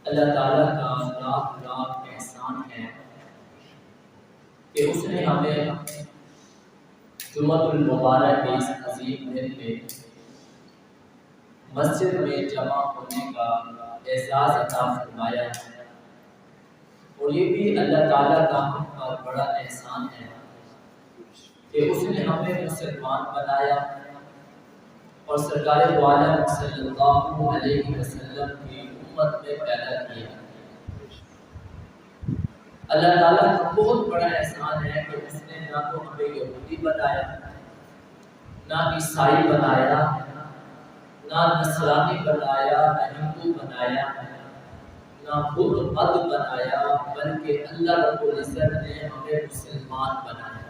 اللہ تعالیٰ کا لاکھ لاکھ احسان ہے کہ اس نے ہمیں جمعۃ المبارک کے اس عظیم دن میں مسجد میں جمع ہونے کا اعزاز عطا فرمایا ہے، اور یہ بھی اللہ تعالیٰ کا ہم پر بڑا احسان ہے کہ اس نے ہمیں مسلمان بنایا اور سرکار دو عالم صلی اللہ علیہ وسلم کی امت میں پیدا کیا۔ اللہ تعالیٰ کا بہت بڑا احسان ہے کہ اس نے نہ تو ہمیں یہودی بنایا، نہ عیسائی بنایا، نہ نصرانی بنایا، نہ ہندو بنایا، نہ بدھ مت بنایا، بلکہ اللہ رب العزت نے ہمیں مسلمان بنایا۔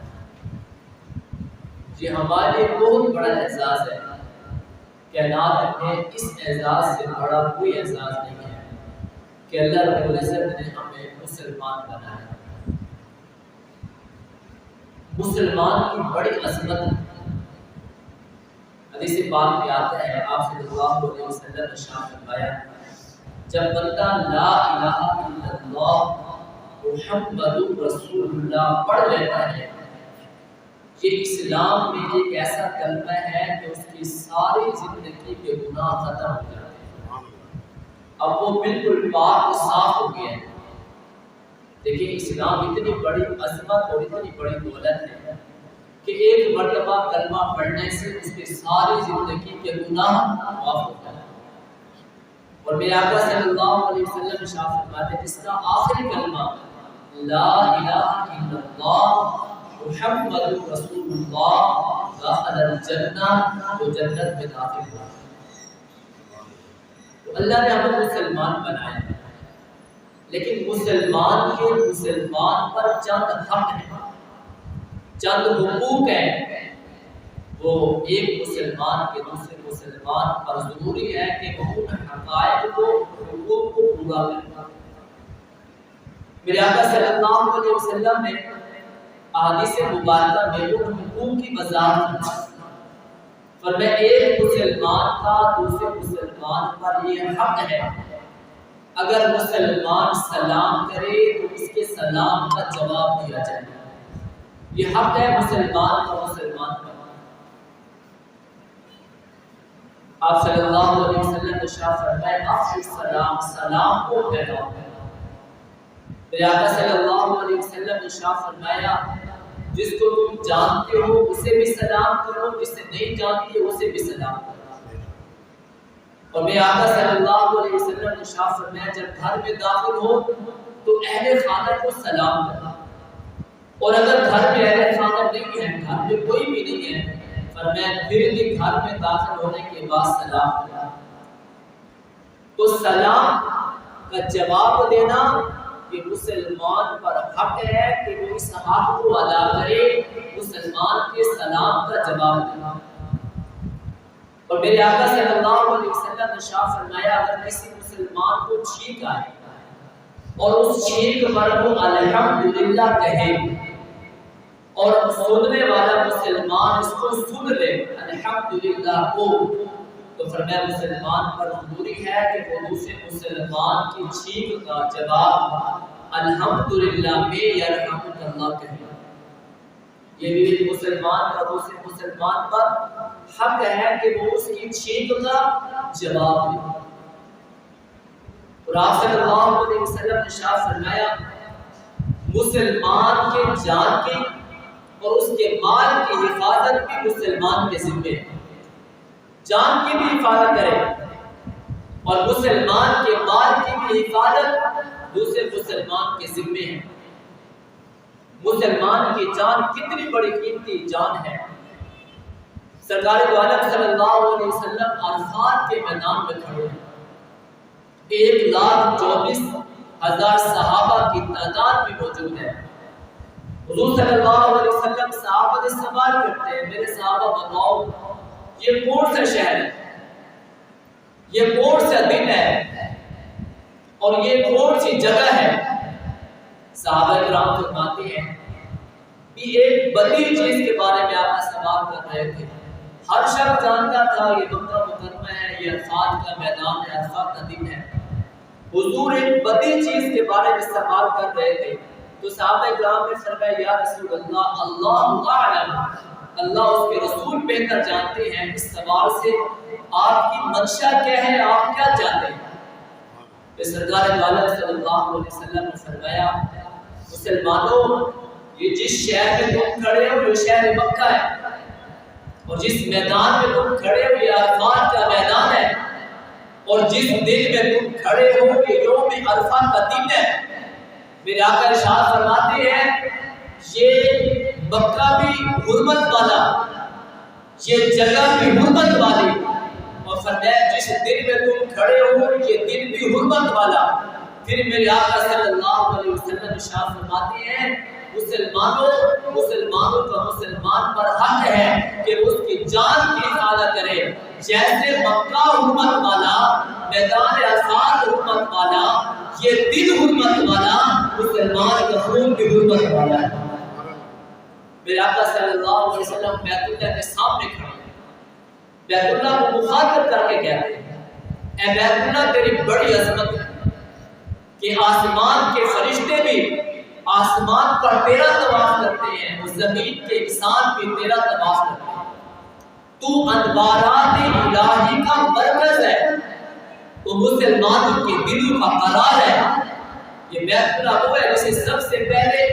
یہ ہمارے لیے بہت بڑا اعزاز ہے، کائنات میں اس اعزاز سے بڑا کوئی اعزاز نہیں ہے کہ اللہ رب العزت نے ہمیں مسلمان بنایا۔ مسلمان کی بڑی عظمت حدیث پاک میں آتا ہے، آپ صلی اللہ علیہ وسلم نے ارشاد فرمایا، جب بندہ لا الہ الا اللہ محمد رسول اللہ پڑھ لیتا ہے، یہ اسلام میں ایک ایسا کلمہ ہے کہ اس کی ساری زندگی کے گناہ ختم ہو جاتے ہیں، اب وہ بالکل پاک و صاف ہو گیا ہے۔ دیکھیں اسلام اتنی بڑی عظمت اور اتنی بڑی دولت ہے کہ ایک مرتبہ کلمہ پڑھنے سے اس کی ساری زندگی کے گناہ معاف ہو جاتے ہیں۔ اور میرے آقا صلی اللہ علیہ وسلم ارشاد فرماتے ہیں، جس کا آخری کلمہ لا الہ الا اللہ محمد رسول اللہ دخل الجنہ، وہ جنت میں داخل ہوا۔ تو اللہ نے ہمیں مسلمان بنایا، لیکن مسلمان کے مسلمان پر چند حق ہیں، چند حقوق ہیں، وہ ایک مسلمان کے دوسرے مسلمان پر ضروری ہے کہ وہ ان حقائق کو، حقوق کو پورا کرے۔ میرے آقا صلی اللہ علیہ وسلم نے احادیث مبارکہ میں ان حقوق کی وضاحت کی، فرمایا ایک مسلمان کا دوسرے مسلمان پر یہ حق ہے، اگر مسلمان سلام کرے تو اس کے سلام کا جواب دیا جائے، یہ حق ہے مسلمان کا مسلمان پر۔ آپ صلی اللہ علیہ وسلم نے ارشاد فرمایا، افشوا السلام، سلام کو پھیلاؤ۔ میرے آقا صلی اللہ علیہ وسلم نے ارشاد فرمایا، جس کو تم جانتے ہو اسے بھی سلام کرو، جسے نہیں جانتے اسے بھی سلام کرو۔ اور میرے آقا صلی اللہ علیہ وسلم نے ارشاد فرمایا، جب گھر میں داخل ہو تو اہل خانہ کو سلام کرنا، اور اگر گھر میں اہل خانہ نہیں ہے، گھر میں کوئی بھی نہیں ہے، فرمایا پھر بھی گھر میں داخل ہونے کے بعد سلام کرنا۔ تو سلام کا جواب دینا یہ مسلمان پر حق ہے کہ وہ اس حق کو ادا کرے، مسلمان کے سلام کا جواب دینا۔ اور میرے آقا صلی اللہ علیہ وسلم نے ارشاد فرمایا، اگر کسی مسلمان کو چھینک آئے اور اس چھینک پر وہ الحمدللہ کہے اور سننے والا مسلمان اس کو سن لے الحمدللہ کو، تو فرمایا مسلمان پر ضروری ہے کہ وہ دوسرے مسلمان کی چھینک کا جواب الحمدللہ میں یرحمک اللہ کہے۔ یہ بھی ایک مسلمان کا دوسرے مسلمان پر حق ہے کہ وہ اس کی چھینک کا جواب دے۔ اور آپ صلی اللہ علیہ وسلم نے ارشاد فرمایا، مسلمان کے جان کی اور اس کے مال کی حفاظت بھی مسلمان کے ذمہ ہے، جان کی بھی حفاظت کرے اور مسلمان کے مال کی بھی حفاظت دوسرے مسلمان کے ذمہ ہے۔ مسلمان کی جان کتنی بڑی قیمتی جان ہے۔ سرکار دو عالم صلی اللہ علیہ وسلم عرفات کے میدان میں کھڑے ہیں، 1,24,000 صحابہ کی تعداد بھی موجود ہے۔ حضور صلی اللہ علیہ وسلم صحابہ سے سوال کرتے ہیں، میرے صحابہ بتاؤ یہ کون سا شہر ہے، یہ کون سا دن ہے اور یہ کون سی جگہ ہے؟ صحابہ کرام فرماتے ہیں کہ ایک بدی چیز کے بارے میں آپ سوال کر رہے تھے، ہر شخص جانتا تھا یہ مکہ مکرمہ ہے، یہ عرفات کا میدان ہے، عرفات کا دن ہے، حضور ایک بدی چیز کے بارے میں سوال کر رہے تھے تو صحابہ کرام نے فرمایا یا رسول اللہ اللہ اعلم، اللہ اس کے رسول بہتر جانتے ہیں اس سوال سے آپ کی منشا کیا ہے، آپ کیا چاہتے ہیں؟ سرکار عالم صلی اللہ علیہ وسلم نے فرمایا مسلمانوں یہ جس شہر میں تم کھڑے ہو یہ شہر مکہ ہے، اور جس میدان میں تم کھڑے ہو یہ عرفات کا میدان ہے، اور جس دن میں تم کھڑے ہو یہ یوم عرفہ کا دن ہے۔ میرے آقا ارشاد فرماتے ہیں یہ مکہ بھی حرمت والا، یہ جگہ بھی حرمت والی، اور فرمایا جس دن میں تم کھڑے ہو یہ دن بھی حرمت والا۔ پھر میرے آقا صلی اللہ علیہ وسلم ارشاد فرماتے ہیں مسلمانوں کا مسلمان پر حق ہے کہ اس کی جان کی حفاظت کرے، جیسے مکہ حرمت والا، میدان عرفات حرمت والا، یہ دن حرمت والا، مسلمان کا خون بھی حرمت والا ہے۔ میرے آقا صلی اللہ علیہ وسلم بیت اللہ کے سامنے کھڑے ہیں، بیت اللہ کو مخاطب کر کے کہتے ہیں اے بیت اللہ تیری بڑی عظمت ہے کہ آسمان کے فرشتے بھی آسمان پر تیرا طواف کرتے ہیں اور زمین کے انسان بھی تیرا طواف کرتے ہیں، تو انوارات الہی کا مرکز ہے، تو مسلمانوں کے دلوں کا قرار ہے۔ یہ بیت اللہ وہ ہے جسے سب سے پہلے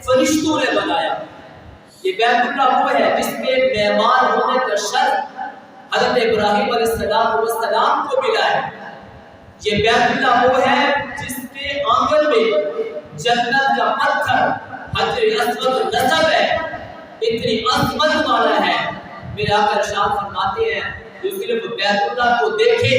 فرشتوں نے بنایا، یہ بیت اللہ وہ ہے جس میں مہمان ہونے کا شرف حضرت ابراہیم علیہ السلام کو ملا ہے، یہ بیت اللہ وہ ہے جس کے آنگن میں جنت کا پتھر حجر اسود نصب ہے، اتنی عظمت والا ہے۔ میرے آقا ارشاد فرماتے ہیں جو صرف بیت اللہ کو دیکھے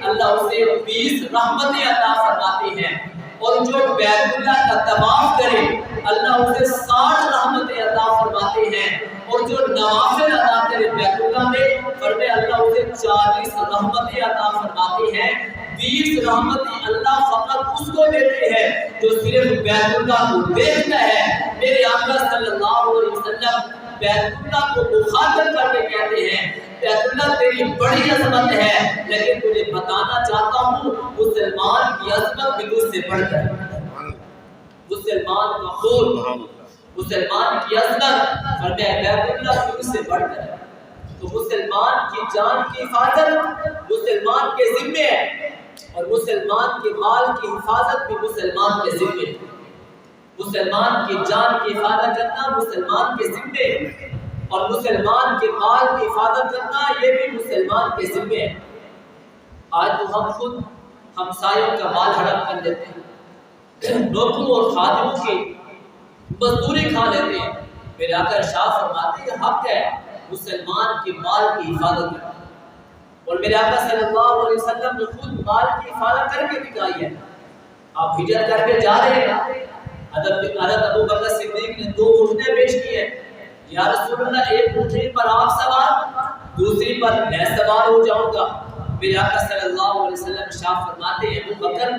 اللہ اسے 20 رحمتیں عطا فرماتے ہیں، اور جو بیت اللہ کا طواف کرے اللہ اسے 60 رحمتیں عطا فرماتے ہیں، اور جو نوافل ادا کرے بیت اللہ میں فرمایا اللہ اسے 40 رحمتیں عطا فرماتے ہیں۔ 20 رحمتیں اللہ فقط اس کو دیتے ہیں جو صرف بیت اللہ کو دیکھتا ہے۔ میرے آقا صلی اللہ علیہ وسلم بیت اللہ کو مخاطب کر کے کہتے ہیں بیت اللہ تیری بڑی عظمت ہے، لیکن تجھے بتانا چاہتا ہوں مسلمان کی عظمت بھی تجھ سے بڑھ کر، مسلمان کا خون، مسلمان کی عظمت فرمایا بیت اللہ تجھ سے بڑھ کر ہے۔ تو مسلمان کی جان کی حفاظت مسلمان کے ذمے ہے، اور مسلمان کے مال کی حفاظت بھی مسلمان کے ذمے ہے، مسلمان کی جان کی حفاظت کرنا مسلمان کے ذمے ہے، اور مسلمان کے مال کی حفاظت کرنا یہ بھی مسلمان کے ذمے ہے۔ آج تو ہم خود ہمسایوں کا مال ہڑپ کر لیتے ہیں، نوکروں اور خادموں کی مزدوری کھا لیتے ہیں۔ میرے آقا ارشاد فرماتے ہیں حق ہے مسلمان کے مال کی حفاظت کرنا، اور میرے آقا صلی اللہ علیہ وسلم نے خود مال کی حفاظت کر کے دکھائی ہے۔ آپ ہجرت کر کے جا رہے ہیں، حضرت ابو بکر صدیق نے 2 اونٹیں پیش کی ہیں، یا رسول اللہ ایک اونٹنی پر آپ سوار، دوسری پر میں سوار ہو جاؤں گا۔ میرے آقا صلی اللہ علیہ وسلم ارشاد فرماتے ہیں ابو بکر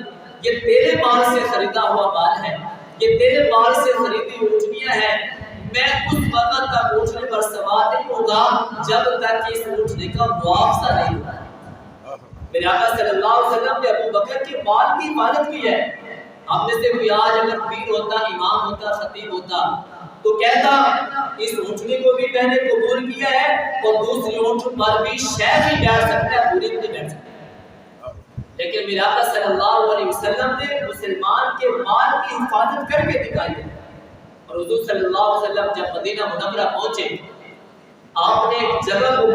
یہ تیرے مال سے خریدا ہوا مال ہے، یہ تیرے مال سے خریدی اونٹنیاں ہیں، میں اس وقت تک اونٹنے پر سوار نہیں ہوگا جب تک کہ اس اونٹنے کا معاوضہ نہیں ہوگا۔ میرے آقا صلی اللہ علیہ وسلم نے ابو بکر کے مال کی حفاظت کی ہے۔ ہم میں سے کوئی آج اگر پیر ہوتا، امام ہوتا، خطیب ہوتا تو کہتا اس اونٹنے کو بھی میں نے قبول کیا ہے اور دوسری اونٹ پر بھی شہ بھی بیٹھ سکتا ہے، پوری نہیں بیٹھ سکتا، لیکن میرے آقا صلی اللہ علیہ وسلم نے مسلمان کے مال کی حفاظت کر کے دکھائی ہے۔ اور حضور صلی اللہ علیہ وسلم جب مدینہ منورہ پہنچے آپ نے ایک جگہ کو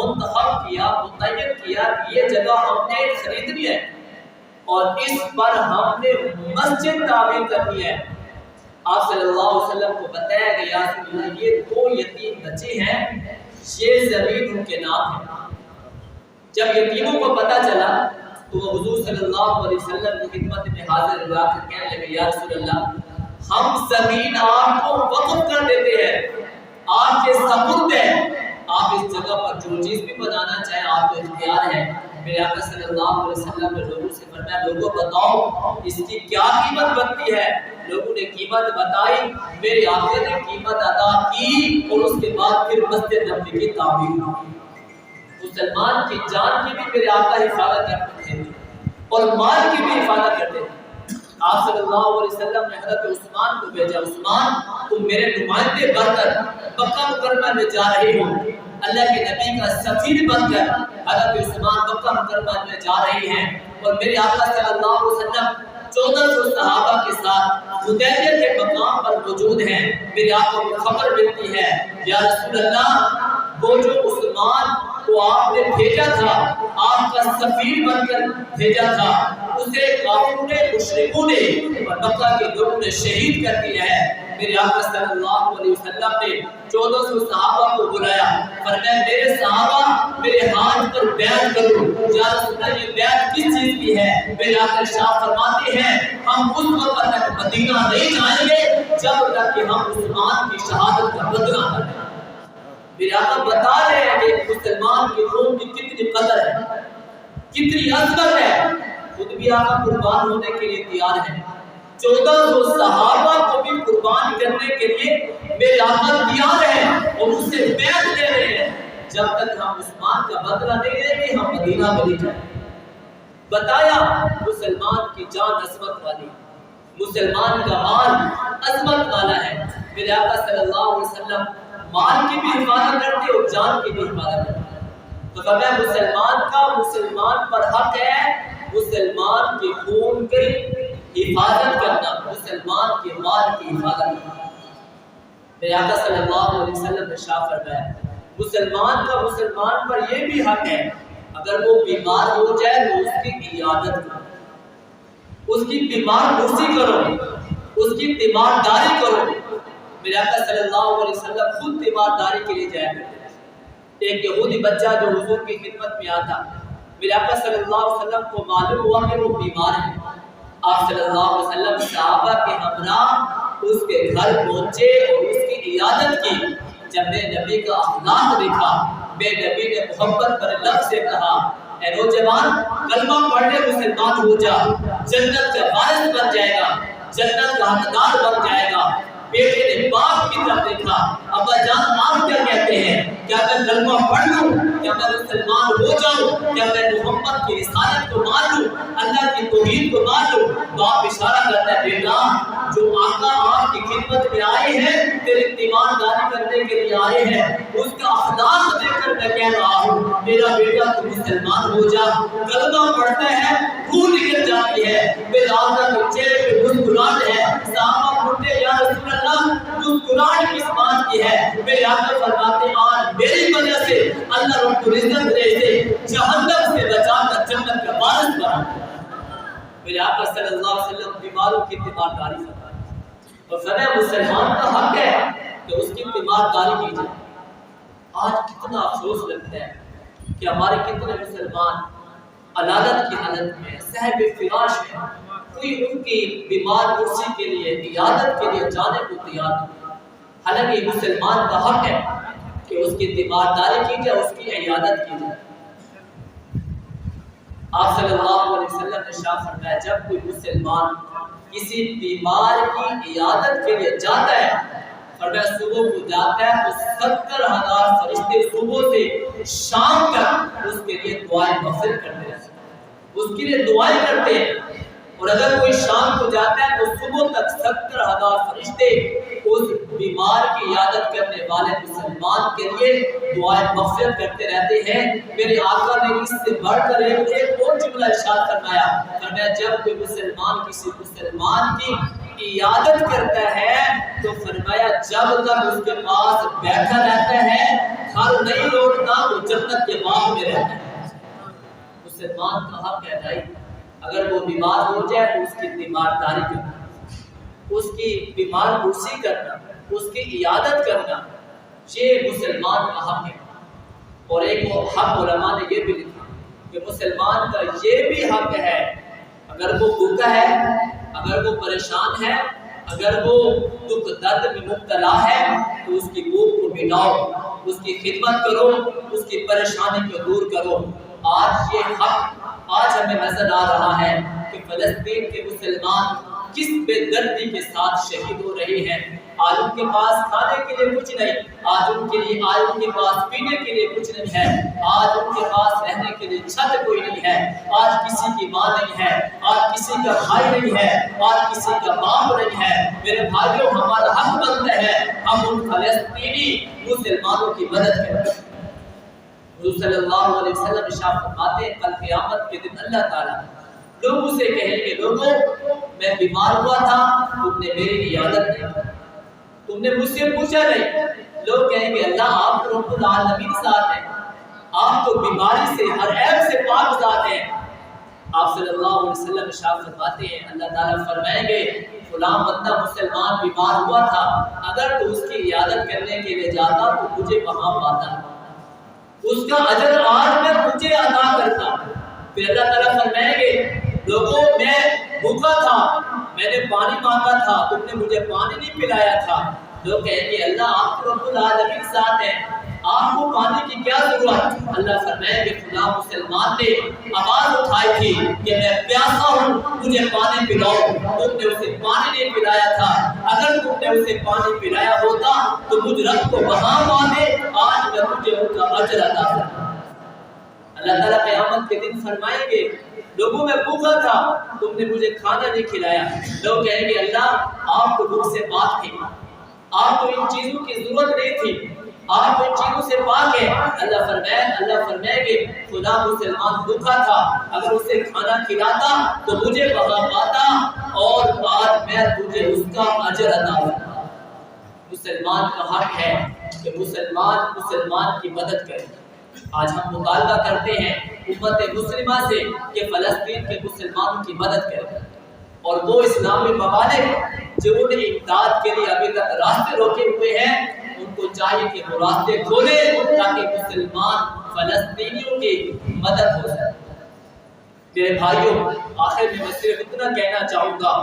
منتخب کیا، متعین کیا کہ یہ جگہ ہم نے خریدنی ہے اور اس پر ہم نے مسجد تعمیر کرنی ہے۔ آپ صلی اللہ علیہ وسلم کو بتایا کہ یا رسول اللہ یہ 2 یتیم بچے ہیں، یہ زمین ان کے نام ہے۔ جب یتیموں کو پتہ چلا تو وہ حضور صلی اللہ علیہ وسلم کی خدمت میں حاضر ہوا کر کہنے لگے یا رسول اللہ ہم زمین آپ کو وقف کر دیتے ہیں، آپ کے سپرد ہے، آپ اس جگہ پر جو چیز بھی بنانا چاہیں آپ کو اختیار ہے۔ میرے آقا صلی اللہ علیہ وسلم نے لوگوں سے فرمایا لوگوں بتاؤ اس کی کیا قیمت بنتی ہے؟ لوگوں نے قیمت بتائی، میرے آقا نے قیمت ادا کی اور اس کے بعد پھر مسجد نبوی کی تعمیر ہوئی۔ مسلمان کی جان کی بھی میرے آقا حفاظت کرتے تھے اور مال کی بھی حفاظت کرتے تھے۔ آپ صلی اللہ علیہ وسلم نے حضرت عثمان کو بھیجا، عثمان تم میرے نمائندے بن کر مکہ مکرمہ میں جا رہے ہو، اللہ کے نبی کا سفیر بن کر حضرت عثمان مکہ مکرمہ میں جا رہے ہیں، اور میرے آقا صلی اللہ علیہ وسلم 1400 صحابہ کے ساتھ حدیبیہ کے مقام پر موجود ہیں۔ میرے آقا کو خبر ملتی ہے، یا رسول اللہ وہ جو عثمان کو آپ نے بھیجا تھا، آپ کا سفیر بن کر بھیجا تھا، اسے کافروں نے، مشرکوں نے اور مکہ کے لوگوں نے شہید کر دیا ہے۔ میرے آقا صلی اللہ علیہ وسلم نے 1400 صحابہ کو بلایا، فرمایا میرے صحابہ میرے ہاتھ پر بیعت کرو۔ یا رسول اللہ یہ بیعت کس چیز کی ہے؟ میرے آقا ارشاد فرماتے ہیں ہم اس وقت تک مدینہ نہیں جائیں گے جب تک کہ ہم عثمان کی شہادت کا بدلہ نہ لیں۔ میرے آقا بتا رہے ہیں کہ مسلمان کے خون کی کتنی قدر ہے، کتنی عظمت ہے، خود بھی آقا قربان ہونے کے لیے تیار ہیں، 1400 صحابہ کو بھی قربان کرنے کے لیے میرے آقا تیار ہیں اور اس سے بیعت لے رہے ہیں، جب تک ہم عثمان کا بدلہ نہیں لیں گے ہم مدینہ میں نہیں جائیں گے۔ بتایا مسلمان کی جان عظمت والی، مسلمان کا مال عظمت والا ہے۔ میرے آقا صلی اللہ علیہ وسلم مال کی بھی حفاظت کرتے اور جان کی بھی حفاظت کرتے، تو فرمایا مسلمان کا مسلمان پر حق ہے مسلمان کے خون کی حفاظت کرنا، مسلمان کے مال کی حفاظت کرنا۔ میرے آقا صلی اللہ علیہ وسلم نے ارشاد فرمایا مسلمان کا مسلمان پر یہ بھی حق ہے اگر وہ بیمار ہو جائے تو اس کی عیادت کرو، اس کی بیمار پرسی کرو، اس کی تیمارداری کرو۔ میرے آقا صلی اللہ علیہ وسلم خود تیمارداری کے لیے جایا کرتے تھے۔ ایک یہودی بچہ جو حضور کی خدمت میں آتا، میرے آقا صلی اللہ علیہ وسلم کو معلوم ہوا کہ وہ بیمار ہے، آپ صلی اللہ علیہ وسلم صحابہ کے ہمراہ اس کے گھر پہنچے اور اس کی عیادت کی۔ جب میں نبی کا اخلاق دیکھا، میں نبی نے محبت پر لفظ سے کہا اے نوجوان کلمہ پڑھنے مسلمان ہو جا، جنت کا وارث بن جائے گا، جنت کا حقدار بن جائے گا۔ بیٹے نے باپ کی طرف دیکھا، ابا جان آپ کیا کہتے ہیں؟ کیا میں کلمہ پڑھ لوں؟ کیا میں مسلمان ہو جاؤں؟ کیا میں محمد کی رسالت کو مان لوں، اللہ کی توحید کو مان لوں؟ تو آپ اشارہ کرتا ہے بیٹا جو آقا آپ کی خدمت میں آئے ہیں، تیری تیمارداری کرنے کے لیے آئے ہیں، اس کا اخلاق دیکھ کر میں کہہ رہا ہوں میرا بیٹا تو مسلمان ہو جا۔ کلمہ پڑھتا ہے روح نکل جاتی ہے، میرے آقا کے چہرے پہ مسکراہٹ ہے۔ صحابہ پوچھتے یا رسول اللہ مسکراہٹ کس بات کی ہے؟ میرے آقا فرماتے آج میری وجہ سے اللہ رب العزت نے اسے جہنم سے بچا کر جنت کا وارث بنا۔ میرے آقا صلی اللہ علیہ وسلم بیماروں کی تیمارداری فرماتے اور فرمایا مسلمان کا حق ہے کہ اس کی تیمارداری کی جائے۔ آج کتنا افسوس لگتا ہے کہ ہمارے کتنے مسلمان علالت کی حالت میں صاحب فراش میں، کوئی ان کی بیمار کرسی کے لیے عیادت کے لیے جانے کو تیار نہیں، حالانکہ مسلمان کا حق ہے کہ اس کی تیمارداری کی جائے، اس کی عیادت کی جائے۔ آپ صلی اللہ علیہ وسلم نے ارشاد فرمایا جب کوئی مسلمان کسی بیمار کی عیادت کے لیے جاتا ہے، فرمایا صبح کو جاتا ہے تو 70,000 فرشتے صبح سے شام تک اس کے لیے دعائیں مغفرت کرتے ہیں، اس کے لیے دعائیں کرتے ہیں۔ اور اگر کوئی شام کو جاتا ہے تو صبح تک 70,000 فرشتے اس بیمار کی عیادت کرنے والے مسلمان کے لیے دعائیں مغفرت کرتے رہتے ہیں۔ میرے آقا نے اس سے بڑھ کر ایک اور جملہ ارشاد فرمایا، فرمایا جب کوئی مسلمان کسی مسلمان کی عیادت کرتا ہے تو فرمایا جب تک اس کے پاس بیٹھا رہتا ہے گھر نہیں لوٹتا، وہ جنت کے باغ میں رہتا ہے۔ مسلمان کا حق ہے بھائی اگر وہ بیمار ہو جائے تو اس کی تیمارداری کرنا، اس کی بیمار پرسی کرنا، اس کی عیادت کرنا، یہ مسلمان کا حق ہے۔ اور ایک حق علماء نے یہ بھی لکھا کہ مسلمان کا یہ بھی حق ہے اگر وہ بھوکا ہے، اگر وہ پریشان ہے، اگر وہ دکھ درد میں مبتلا ہے تو اس کی بھوک کو مٹاؤ، اس کی خدمت کرو، اس کی پریشانی کو دور کرو۔ آج یہ حق آج ہمیں نظر آ رہا ہے کہ کہ فلسطین کے مسلمان کس بے دردی کے ساتھ شہید ہو رہے ہیں. آج ان کے پاس کھانے کے لیے کچھ نہیں, آج ان کے پاس پینے کے لیے کچھ نہیں ہے, آج ان کے پاس رہنے کے لیے چھت کوئی نہیں ہے, آج کسی کی ماں نہیں ہے, آج کسی کا بھائی نہیں ہے, آج کسی کا باپ نہیں ہے. میرے بھائیوں, ہمارا حق بنتا ہے ہم ان فلسطینی مسلمانوں کی مدد کریں. حضور صلی اللہ علیہ وسلم ارشاد فرماتے ہیں کل قیامت کے دن اللہ تعالیٰ لوگوں سے کہیں گے, لوگوں میں بیمار ہوا تھا, تم نے میری عیادت نہیں کی, تم نے مجھ سے پوچھا نہیں. لوگ کہیں گے اللہ آپ تو رب العالمین ذات ہیں, آپ تو بیماری سے ہر عیب سے پاک ذات ہیں. آپ صلی اللہ علیہ وسلم ارشاد فرماتے ہیں اللہ تعالیٰ فرمائیں گے فلاں بندہ مسلمان بیمار ہوا تھا, اگر تو اس کی عیادت کرنے کے لیے جاتا تو مجھے وہاں پاتا, اس کا اجر آج میں تجھے عطا کرتا. پھر اللہ تعالیٰ فرمائیں گے لوگوں میں بھوکا تھا, میں نے پانی مانگا تھا, تم نے مجھے پانی نہیں پلایا تھا. لوگ کہیں گے اللہ آپ تو رب العالمین ذات ہیں, آپ کو پانی کی کیا ضرورت. اللہ فرمائیں گے فلاں مسلمان نے آواز اٹھائی تھی کہ میں پیاسا ہوں, مجھے پانی پلاؤ, تم نے اسے پانی نہیں پلایا تھا. اگر تم نے اسے پانی پلایا ہوتا تو مجھ رب کو وہاں مانے, آج میں تجھے ان کا اجر عطا کروں. اللہ تعالیٰ قیامت کے دن فرمائیں گے لوگوں میں بھوکا تھا, تم نے مجھے کھانا نہیں کھلایا. لوگ کہیں گے اللہ آپ تو بھوک سے پاک تھے, آپ کو ان چیزوں کی ضرورت نہیں تھی, آپ ان چیزوں سے پاک ہے. اللہ فرمائے گے خدا مسلمان بھوکا تھا, اگر اسے کھانا کھلاتا تو مجھے وہاں پاتا, اور آج میں تجھے اس کا اجر عطا کروں. مسلمان کا حق ہے کہ مسلمان کی مدد کرے. آج ہم مطالبہ کرتے ہیں امت مسلمہ سے کہ فلسطین کے مسلمانوں کی مدد کریں, اور وہ اسلامی ممالک جو انہیں امداد کے لیے ابھی تک راستے روکے ہوئے ہیں ان کو چاہیے کہ وہ راستے کھولیں تاکہ مسلمان فلسطینیوں کی مدد ہو سکے. میرے بھائیوں, آخر میں صرف اتنا کہنا چاہوں گا,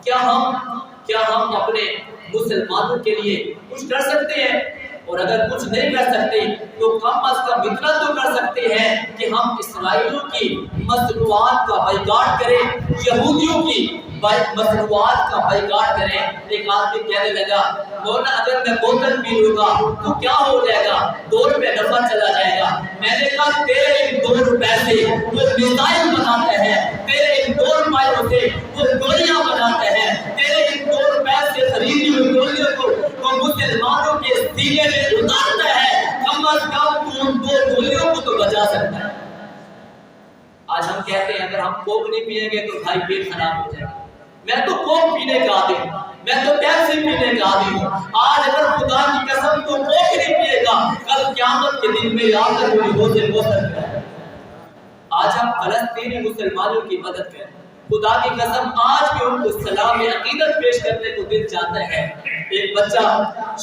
کیا ہم اپنے مسلمانوں کے لیے کچھ کر سکتے ہیں؟ اور اگر کچھ نہیں کر سکتے تو کم از کم اتنا تو کر سکتے ہیں کہ ہم اسرائیلیوں کی مصنوعات کا بائیکاٹ کریں, یہودیوں کی مصنوعات کا بائیکاٹ کریں. ایک آدمی کہنے لگا مولانا اگر میں بوتل پی لوں گا تو کیا ہو جائے گا, 2 روپے نفع چلا جائے گا. میں نے کہا تیرے ان 2 روپے سے وہ میزائل بناتے ہیں, تیرے ان 2 روپے سے وہ گولیاں بناتے ہیں, تیرے ان 2 روپے سے خریدی ہوئی گولیوں کو وہ مسلمانوں کے سینے میں اتارتا ہے. کم از کم ان 2 گولیوں کو تو بچا سکتا ہے. آج ہم کہتے ہیں اگر ہم کوک نہیں پیئیں گے تو بھائی پیٹ خراب ہو جائے گا. میں تو کوک پینے کا عادی ہوں, میں تو پیپسی پینے کا عادی ہوں. آج اگر خدا کی قسم تو کوک نہیں پیے گا, کل قیامت کے دن میں آ کر کوئی روزے ہو سکتا ہے. آج ہم فلسطینی مسلمانوں کی مدد کریں. خدا کی قسم آج بھی ان کو سلام عقیدت پیش کرنے کو دل چاہتا ہے. ایک بچہ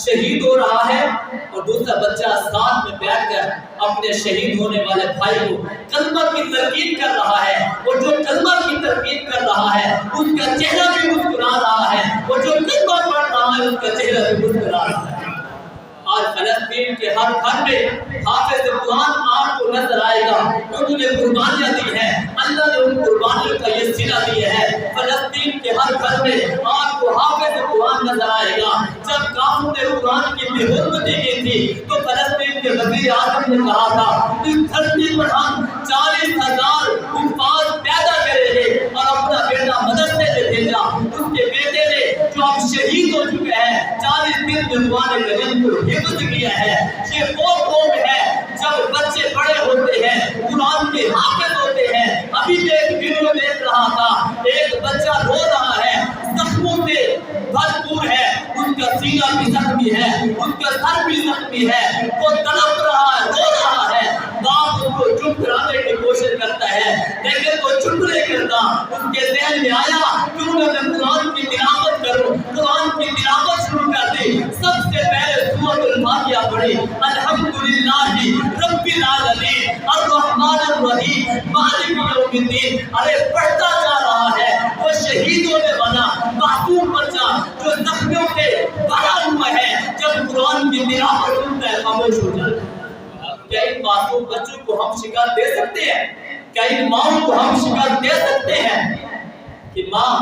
شہید ہو رہا ہے اور دوسرا بچہ ساتھ میں بیٹھ کر اپنے شہید ہونے والے بھائی کو کلمہ کی تلقین کر رہا ہے, اور جو کلمہ کی تلقین کر رہا ہے اس کا چہرہ بھی مسکرا رہا ہے, اور جو کلمہ پڑھ رہا ہے اس کا چہرہ بھی مسکرا رہا ہے. آج فلسطین کے ہر گھر میں حافظ قرآن آپ کو نظر آئے گا. انہوں نے قربانیاں دی ہیں, اللہ نے ان قربانیوں کا یہ صلہ دیا ہے. فلسطین کے ہر گھر میں آپ کو حافظ قرآن نظر آئے گا. جب کافروں نے قرآن کی بے حرمتی کی تھی تو فلسطین کے وزیر اعظم نے کہا تھا اس دھرتی پر ہم 40,000 حفاظ پیدا کریں گے, اور اپنا بیٹا مدرسے میں بھیجا. اس کے بیٹے نے جو اب شہید ہو چکے ہیں 40 دن میں قرآن کریم کو حفظ کیا ہے. یہ وہ قوم ہے جب بچے بڑے ہوتے ہیں قرآن کے حافظ ہوتے ہیں. ابھی میں ایک ویڈیو دیکھ رہا تھا, ایک بچہ رو رہا ہے, زخموں سے بھرپور ہے, اس کا سینہ بھی زخمی ہے, اس کا سر بھی زخمی ہے, وہ تڑپ رہا ہے, رو رہا ہے. باپ اس کو چپ کرانے کی کوشش کرتا ہے لیکن وہ چپ نہیں کرتا. اس کے ذہن میں آیا کیوں نہ میں قرآن کی تلاوت کروں. قرآن کی تلاوت شروع کر دی. سب سے پہلے سورۃ الفاتحہ پڑھی, الحمدللہ رب العالمین الرحمن الرحیم مالک یوم الدین. ارے پڑھتا جا رہا ہے وہ شہید ہونے والا معصوم بچہ جو زخمیوں سے بھرا ہوا ہے, جب قرآن کی تلاوت سنتا ہے خاموش ہو جاتا ہے. کیا ان معصوم بچوں کو ہم شکایت دے سکتے ہیں؟ کیا ان ماؤں کو ہم شکایت دے سکتے ہیں؟ کہ ماں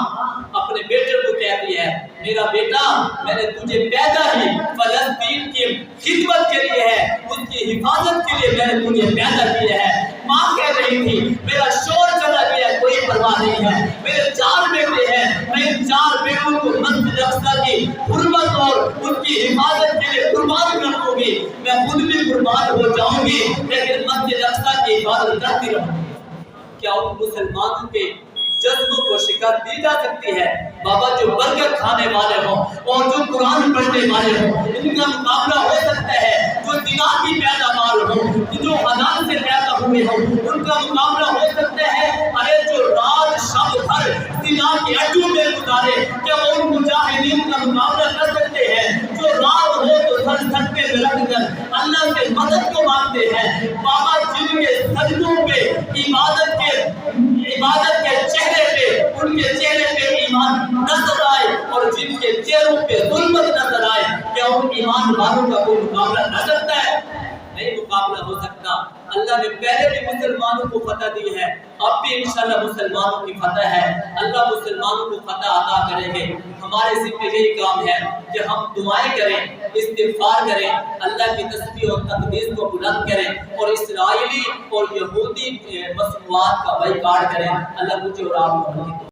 اپنے بیٹے کو کہتی ہے میرا بیٹا میں نے تجھے پیدا ہی فلسطین کی خدمت کے لیے ہے، اس کی حفاظت کے لیے میں نے تجھے پیدا کیا ہے۔ ماں کہہ رہی تھی میرا شور چلا گیا کوئی پرواہ نہیں ہے، میرے 4 بیٹے ہیں، میں ان 4 بیٹوں کو مسجد اقصی کی حرمت اور ان کی حفاظت کے لیے قربان کر دوں گی، میں خود بھی قربان ہو جاؤں گی لیکن مسجد اقصی کی حفاظت کرتی رہوں گی۔ کیا ان مسلمانوں کے جذبوں کو شکست دی جا سکتی ہے؟ بابا جو برگر کھانے والے ہوں اور جو قرآن پڑھنے والے ہوں ان کا مقابلہ ہو سکتا ہے، جو زنا کی پیداوار ہوں، جو حلال سے پیدا ہوئے ہوں ان کا مقابلہ ہو سکتا ہے۔ ارے جو رات شب بھر زنا کے اڈوں میں گزارے کیا وہ ان مجاہدین کا مقابلہ کر سکتے ہیں؟ جو رات ہو تو سر سجدے میں رکھ کر اللہ سے مدد کو مانگتے ہیں، بابا جن کے سجدوں پہ عبادت کے چہرے پہ ان کے چہرے پہ ایمان نظر آئے اور جن کے چہروں پہ ظلمت نظر آئے، کیا ان ایمان والوں کا کوئی مقابلہ کر سکتا ہے؟ نہیں مقابلہ ہو سکتا۔ اللہ نے پہلے بھی مسلمانوں کو فتح دی ہے، اب بھی انشاءاللہ مسلمانوں کی فتح ہے، اللہ مسلمانوں کو فتح عطا کریں گے۔ ہمارے ذمہ یہی کام ہے کہ ہم دعائیں کریں، استغفار کریں، اللہ کی تسبیح اور تقدیس کو بلند کریں اور اسرائیلی اور یہودی مصنوعات کا بائیکاٹ کریں۔ اللہ مجھے اور آپ کو